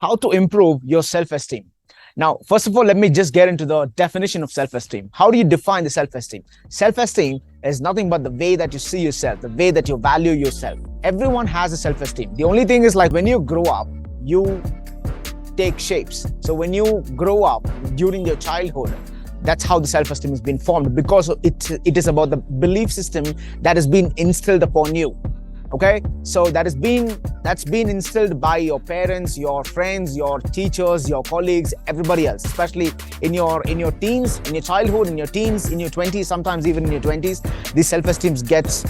how to improve your self-esteem. Now, first of all, let me just get into the definition of self-esteem. How do you define the self-esteem? Self-esteem is nothing but the way that you see yourself, the way that you value yourself. Everyone has a self-esteem. The only thing is, like, when you grow up, you take shapes. So when you grow up during your childhood, that's how the self-esteem has been formed, because it is about the belief system that has been instilled upon you. Okay, so that's been instilled by your parents, your friends, your teachers, your colleagues, everybody else, especially in your teens, in your childhood, in your teens, in your 20s, sometimes even in your 20s. This self-esteem gets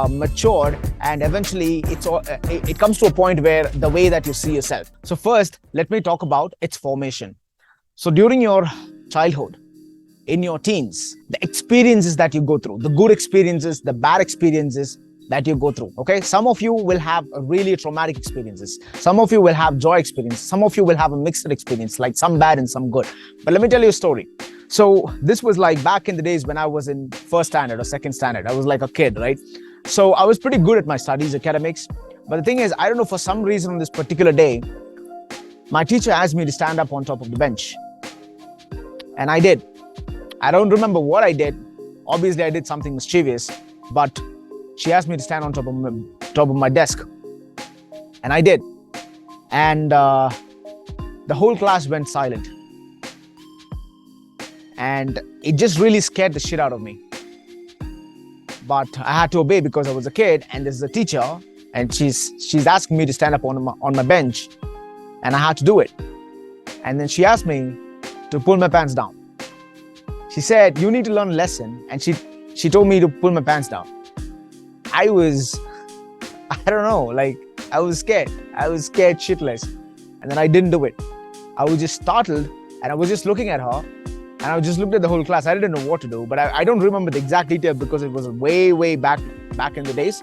matured, and eventually it comes to a point where the way that you see yourself. So first, let me talk about its formation. So during your childhood, in your teens, the experiences that you go through, the good experiences, the bad experiences that you go through. Okay, some of you will have really traumatic experiences, some of you will have joy experience, some of you will have a mixed experience, like some bad and some good. But let me tell you a story. So this was like back in the days when I was in first standard or second standard. I was like a kid, right? So I was pretty good at my studies, academics. But the thing is, I don't know, for some reason on this particular day, my teacher asked me to stand up on top of the bench, and I did. I don't remember what I did. Obviously I did something mischievous, but she asked me to stand on top of my desk, and I did. And the whole class went silent, and it just really scared the shit out of me. But I had to obey because I was a kid, and this is a teacher, and she's asking me to stand up on my bench, and I had to do it. And then she asked me to pull my pants down. She said, "You need to learn a lesson," and she told me to pull my pants down. I don't know, like, I was scared. I was scared shitless. And then I didn't do it. I was just startled, and I was just looking at her, and I just looked at the whole class. I didn't know what to do, but I don't remember the exact detail because it was way back in the days.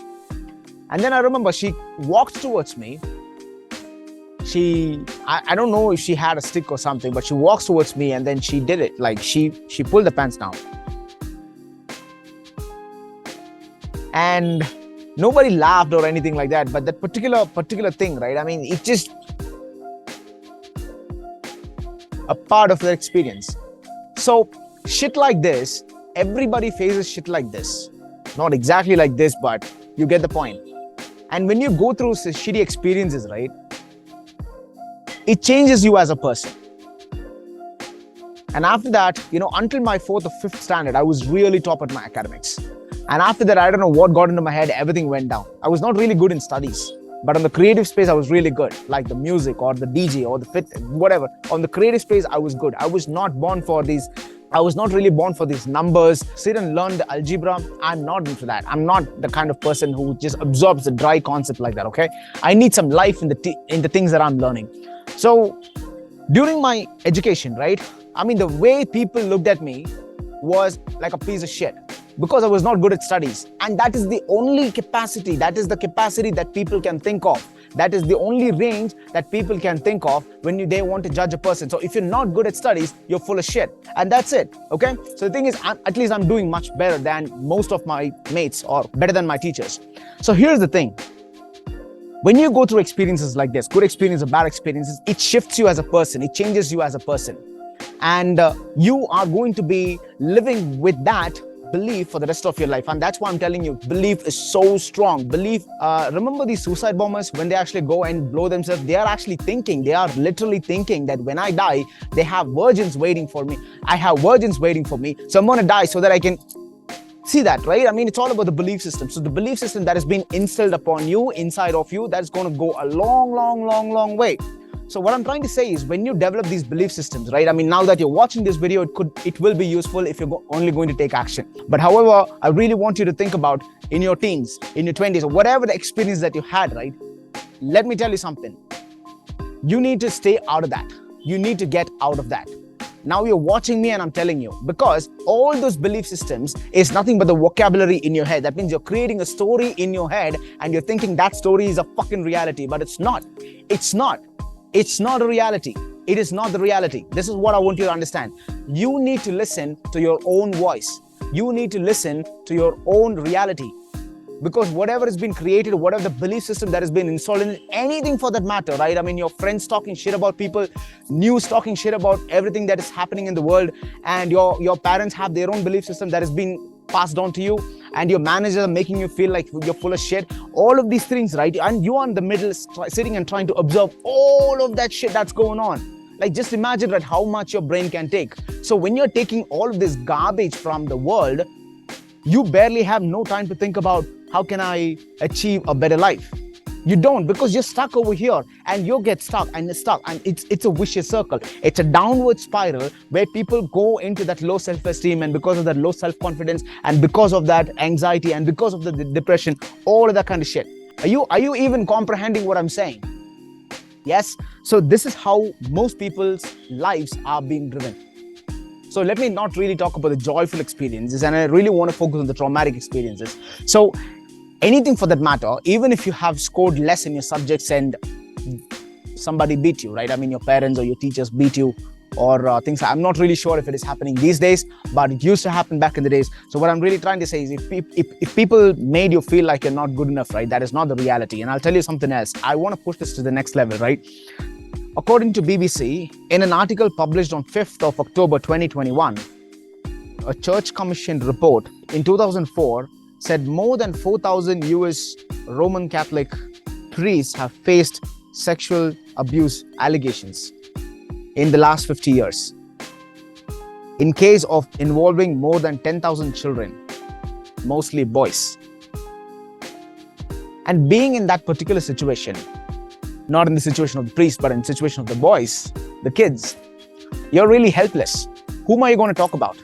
And then I remember she walked towards me. I don't know if she had a stick or something, but she walks towards me, and then she did it. Like, she pulled the pants down. And nobody laughed or anything like that, but that particular thing, right? I mean, it's just a part of their experience. So shit like this, everybody faces shit like this. Not exactly like this, but you get the point. And when you go through shitty experiences, right, it changes you as a person. And after that, until my 4th or 5th standard, I was really top at my academics. And after that, I don't know what got into my head, everything went down. I was not really good in studies, but on the creative space, I was really good, like the music or the DJ or the fit, whatever. On the creative space, I was good. I was not really born for these numbers, sit and learn the algebra. I'm not into that. I'm not the kind of person who just absorbs the dry concept like that, okay? I need some life in the things that I'm learning. So during my education, right, I mean, the way people looked at me was like a piece of shit, because I was not good at studies. And that is the only capacity, that is the capacity that people can think of. That is the only range that people can think of when they want to judge a person. So if you're not good at studies, you're full of shit. And that's it, okay? So the thing is, at least I'm doing much better than most of my mates, or better than my teachers. So here's the thing. When you go through experiences like this, good experiences or bad experiences, it shifts you as a person. It changes you as a person. And you are going to be living with that belief for the rest of your life. And that's why I'm telling you, belief is so strong. Belief, remember these suicide bombers, when they actually go and blow themselves, they are literally thinking that when I die, they have virgins waiting for me. I have virgins waiting for me. So I'm going to die so that I can see that, right? I mean, it's all about the belief system. So the belief system that has been instilled upon you, inside of you, that's going to go a long way. So what I'm trying to say is, when you develop these belief systems, right? I mean, now that you're watching this video, it will be useful if you're only going to take action. But however, I really want you to think about in your teens, in your 20s, or whatever the experience that you had, right? Let me tell you something. You need to stay out of that. You need to get out of that. Now you're watching me and I'm telling you, because all those belief systems is nothing but the vocabulary in your head. That means you're creating a story in your head and you're thinking that story is a fucking reality, but it's not. It's not a reality. It is not the reality. This is what I want you to understand. You need to listen to your own voice. You need to listen to your own reality. Because whatever has been created, whatever the belief system that has been installed in anything for that matter, right? I mean, your friends talking shit about people, news talking shit about everything that is happening in the world, and your parents have their own belief system that has been passed on to you, and your managers are making you feel like you're full of shit. All of these things, right? And you are in the middle sitting and trying to observe all of that shit that's going on. Like, just imagine that how much your brain can take. So when you're taking all of this garbage from the world, you barely have no time to think about how can I achieve a better life. You don't, because you're stuck over here, and you get stuck and it's a vicious circle. It's a downward spiral where people go into that low self-esteem, and because of that low self-confidence, and because of that anxiety, and because of the depression, all of that kind of shit. Are you even comprehending what I'm saying? Yes? So this is how most people's lives are being driven. So let me not really talk about the joyful experiences, and I really want to focus on the traumatic experiences. So anything for that matter, even if you have scored less in your subjects and somebody beat you, right? I mean, your parents or your teachers beat you, or things. I'm not really sure if it is happening these days, but it used to happen back in the days. So what I'm really trying to say is, if people made you feel like you're not good enough, right, that is not the reality. And I'll tell you something else. I want to push this to the next level, right? According to BBC, in an article published on 5th of October 2021, a church commissioned report in 2004 said more than 4,000 US Roman Catholic priests have faced sexual abuse allegations in the last 50 years. In case of involving more than 10,000 children, mostly boys. And being in that particular situation, not in the situation of the priest, but in the situation of the boys, the kids, you're really helpless. Whom are you going to talk about?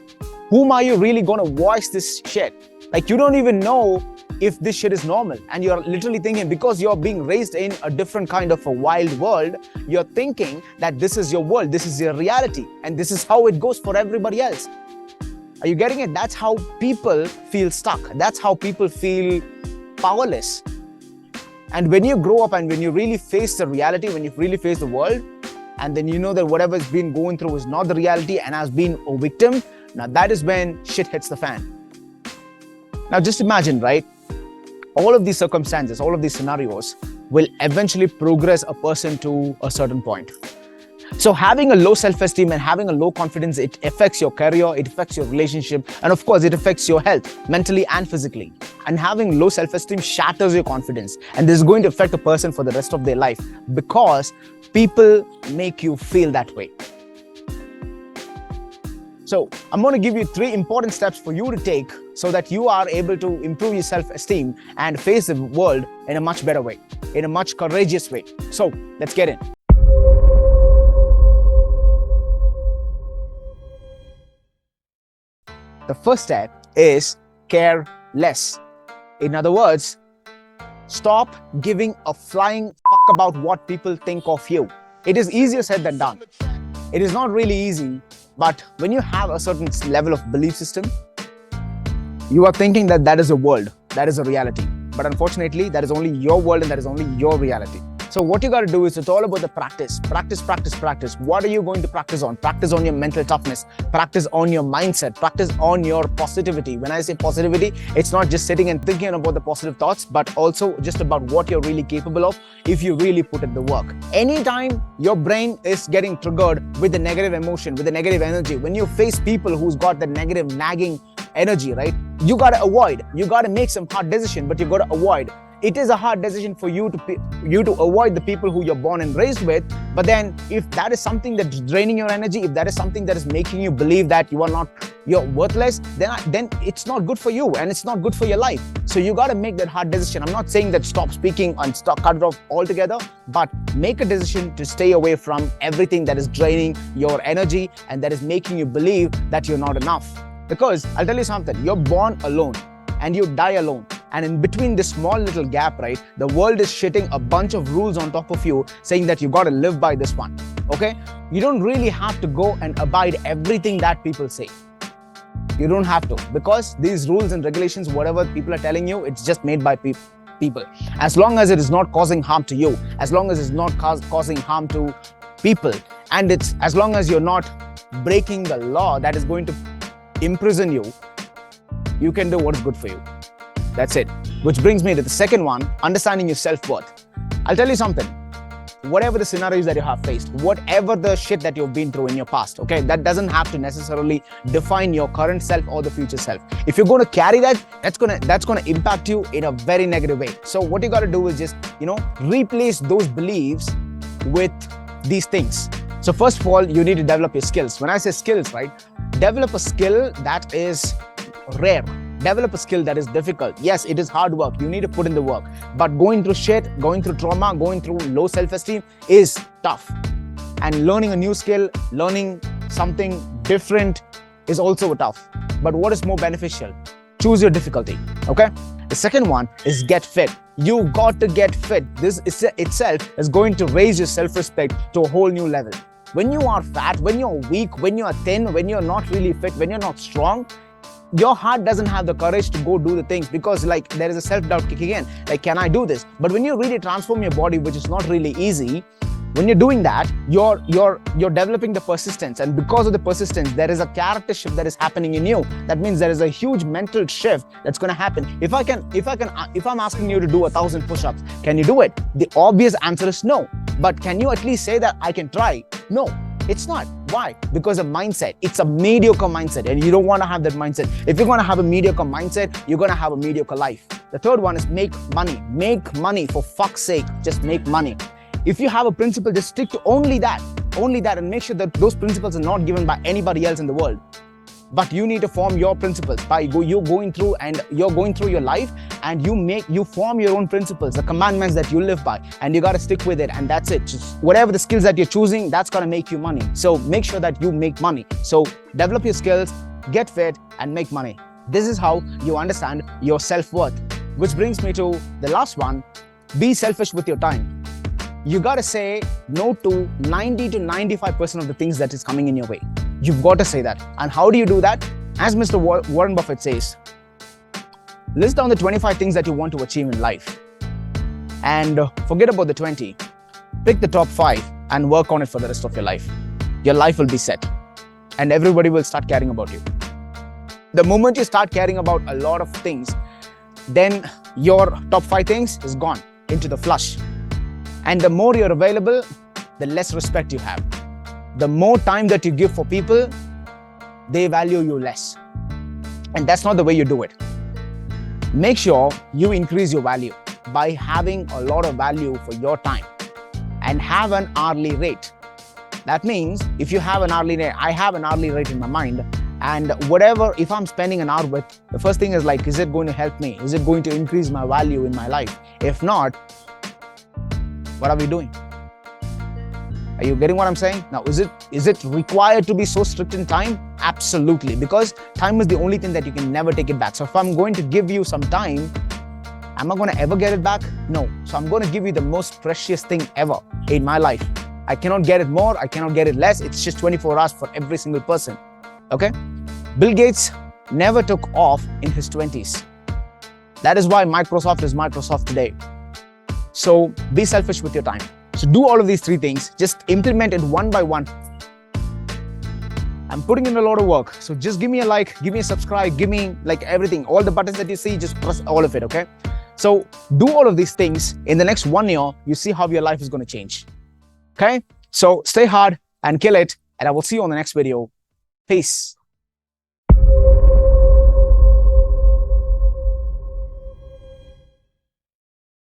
Whom are you really going to voice this shit? Like, you don't even know if this shit is normal, and you're literally thinking, because you're being raised in a different kind of a wild world, you're thinking that this is your world, this is your reality, and this is how it goes for everybody else. Are you getting it? That's how people feel stuck. That's how people feel powerless. And when you grow up and when you really face the reality, when you really face the world, and then you know that whatever's been going through is not the reality and has been a victim, now that is when shit hits the fan. Now just imagine, right? All of these circumstances, all of these scenarios will eventually progress a person to a certain point. So having a low self-esteem and having a low confidence, it affects your career, it affects your relationship, and of course it affects your health, mentally and physically. And having low self-esteem shatters your confidence, and this is going to affect a person for the rest of their life, because people make you feel that way. So I'm going to give you 3 important steps for you to take so that you are able to improve your self-esteem and face the world in a much better way, in a much courageous way. So let's get in. The first step is care less. In other words, stop giving a flying fuck about what people think of you. It is easier said than done. It is not really easy, but when you have a certain level of belief system, you are thinking that that is a world, that is a reality. But unfortunately, that is only your world and that is only your reality. So what you got to do is, it's all about the practice. Practice, practice, practice. What are you going to practice on? Practice on your mental toughness. Practice on your mindset. Practice on your positivity. When I say positivity, it's not just sitting and thinking about the positive thoughts, but also just about what you're really capable of if you really put in the work. Anytime your brain is getting triggered with the negative emotion, with the negative energy, when you face people who's got the negative nagging energy, right? You got to avoid. You got to make some hard decision, but you got to avoid. It is a hard decision for you to avoid the people who you're born and raised with. But then if that is something that's draining your energy, if that is something that is making you believe that you're worthless, then it's not good for you and it's not good for your life. So you got to make that hard decision. I'm not saying that stop speaking and cut it off altogether, but make a decision to stay away from everything that is draining your energy and that is making you believe that you're not enough. Because I'll tell you something, you're born alone and you die alone. And in between this small little gap, right, the world is shitting a bunch of rules on top of you, saying that you got to live by this one, okay? You don't really have to go and abide everything that people say. You don't have to, because these rules and regulations, whatever people are telling you, it's just made by people. As long as it is not causing harm to you, as long as it's not causing harm to people, and it's as long as you're not breaking the law that is going to imprison you, you can do what is good for you. That's it. Which brings me to the second one, understanding your self-worth. I'll tell you something. Whatever the scenarios that you have faced, whatever the shit that you've been through in your past, okay, that doesn't have to necessarily define your current self or the future self. If you're going to carry that, that's gonna impact you in a very negative way. So what you got to do is just, replace those beliefs with these things. So first of all, you need to develop your skills. When I say skills, right, develop a skill that is rare. Develop a skill that is difficult. Yes, it is hard work. You need to put in the work. But going through shit, going through trauma, going through low self-esteem is tough. And learning a new skill, learning something different is also tough. But what is more beneficial? Choose your difficulty, okay? The second one is get fit. You got to get fit. This itself is going to raise your self-respect to a whole new level. When you are fat, when you're weak, when you're thin, when you're not really fit, when you're not strong, your heart doesn't have the courage to go do the things because there is a self-doubt kicking in. Can I do this? But when you really transform your body, which is not really easy, when you're doing that, you're developing the persistence. And because of the persistence, there is a character shift that is happening in you. That means there is a huge mental shift that's going to happen. If I'm asking you to do 1,000 push-ups, can you do it? The obvious answer is no. But can you at least say that I can try? No. It's not. Why? Because of mindset. It's a mediocre mindset and you don't want to have that mindset. If you're going to have a mediocre mindset, you're going to have a mediocre life. The third one is make money. Make money, for fuck's sake. Just make money. If you have a principle, just stick to only that, and make sure that those principles are not given by anybody else in the world. But you need to form your principles by you're going through your life, and you form your own principles, the commandments that you live by, and you got to stick with it, and that's it. Just whatever the skills that you're choosing, that's going to make you money. So make sure that you make money. So develop your skills, get fit, and make money. This is how you understand your self-worth. Which brings me to the last one, be selfish with your time. You got to say no to 90 to 95% of the things that is coming in your way. You've got to say that. And how do you do that? As Mr. Warren Buffett says, list down the 25 things that you want to achieve in life. And forget about the 20. Pick the top 5 and work on it for the rest of your life. Your life will be set. And everybody will start caring about you. The moment you start caring about a lot of things, then your top 5 things is gone into the flush. And the more you're available, the less respect you have. The more time that you give for people, they value you less. And that's not the way you do it. Make sure you increase your value by having a lot of value for your time and have an hourly rate. That means if you have an hourly rate, I have an hourly rate in my mind, and whatever, if I'm spending an hour with, the first thing is is it going to help me? Is it going to increase my value in my life? If not, what are we doing? Are you getting what I'm saying? Now, is it required to be so strict in time? Absolutely, because time is the only thing that you can never take it back. So if I'm going to give you some time, am I going to ever get it back? No. So I'm going to give you the most precious thing ever in my life. I cannot get it more, I cannot get it less. It's just 24 hours for every single person. Okay? Bill Gates never took off in his 20s. That is why Microsoft is Microsoft today. So be selfish with your time. So do all of these 3 things, just implement it one by one. I'm putting in a lot of work. So just give me a like, give me a subscribe, give me everything. All the buttons that you see, just press all of it, okay? So do all of these things. In the next 1 year, you see how your life is going to change. Okay? So stay hard and kill it. And I will see you on the next video. Peace.